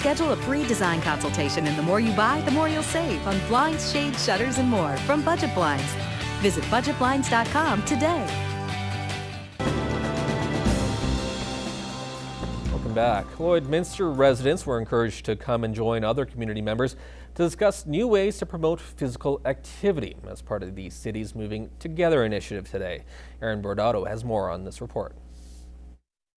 Schedule a free design consultation, and the more you buy, the more you'll save on blinds, shades, shutters, and more from Budget Blinds. Visit budgetblinds.com today. Welcome back. Lloydminster residents were encouraged to come and join other community members to discuss new ways to promote physical activity as part of the city's Moving Together initiative today. Aaron Bordato has more on this report.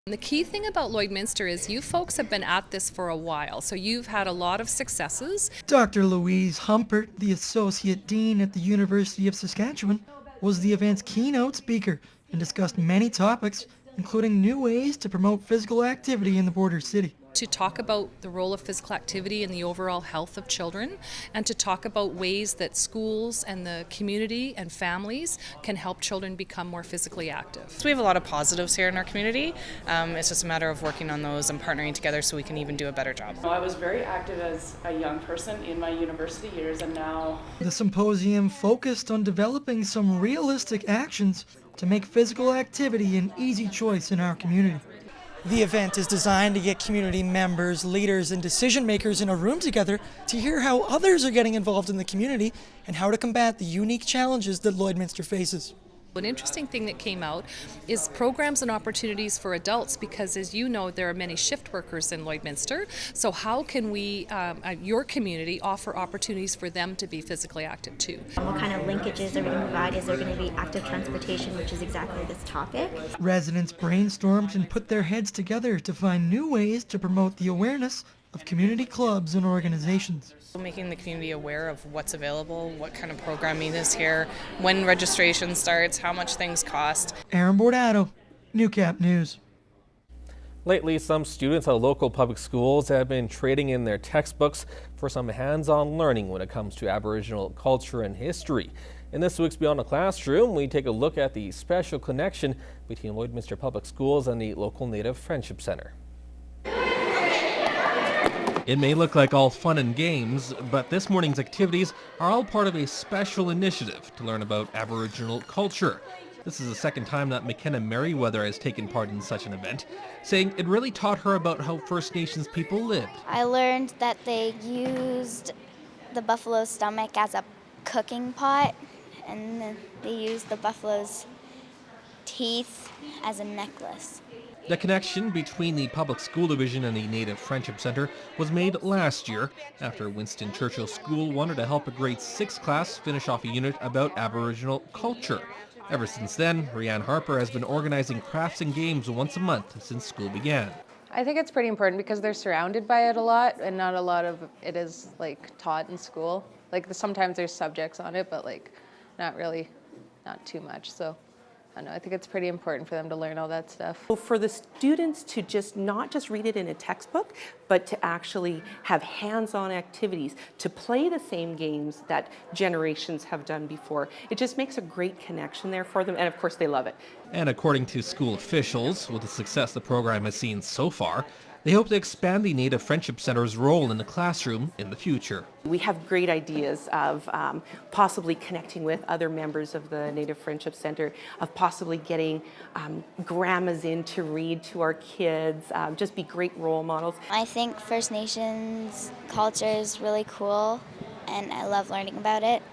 The key thing about Lloydminster is you folks have been at this for a while, so you've had a lot of successes. Dr. Louise Humpert, the Associate Dean at the University of Saskatchewan, was the event's keynote speaker and discussed many topics, including new ways to promote physical activity in the border city. To talk about the role of physical activity in the overall health of children, and to talk about ways that schools and the community and families can help children become more physically active. So we have a lot of positives here in our community. It's just a matter of working on those and partnering together so we can even do a better job. I was very active as a young person in my university years, and now... The symposium focused on developing some realistic actions to make physical activity an easy choice in our community. The event is designed to get community members, leaders, and decision makers in a room together to hear how others are getting involved in the community and how to combat the unique challenges that Lloydminster faces. An interesting thing that came out is programs and opportunities for adults, because as you know, there are many shift workers in Lloydminster. So how can we, your community, offer opportunities for them to be physically active too? What kind of linkages are we going to provide? Is there going to be active transportation, which is exactly this topic? Residents brainstormed and put their heads together to find new ways to promote the awareness of community clubs and organizations. Making the community aware of what's available, what kind of programming is here, when registration starts, how much things cost. Aaron Bordato, Newcap News. Lately, some students at local public schools have been trading in their textbooks for some hands-on learning when it comes to Aboriginal culture and history. In this week's Beyond the Classroom, we take a look at the special connection between Lloydminster Public Schools and the local Native Friendship Centre. It may look like all fun and games, but this morning's activities are all part of a special initiative to learn about Aboriginal culture. This is the second time that McKenna Merriweather has taken part in such an event, saying it really taught her about how First Nations people lived. I learned that they used the buffalo's stomach as a cooking pot, and they used the buffalo's teeth as a necklace. The connection between the Public School Division and the Native Friendship Centre was made last year after Winston Churchill School wanted to help a grade 6 class finish off a unit about Aboriginal culture. Ever since then, Rianne Harper has been organizing crafts and games once a month since school began. I think it's pretty important because they're surrounded by it a lot, and not a lot of it is taught in school. Sometimes there's subjects on it, but not too much. So I don't know, I think it's pretty important for them to learn all that stuff. So for the students to not just read it in a textbook, but to actually have hands-on activities, to play the same games that generations have done before, it just makes a great connection there for them, and of course they love it. And according to school officials, with the success the program has seen so far, they hope to expand the Native Friendship Centre's role in the classroom in the future. We have great ideas of possibly connecting with other members of the Native Friendship Centre, of possibly getting grandmas in to read to our kids, just be great role models. I think First Nations culture is really cool, and I love learning about it.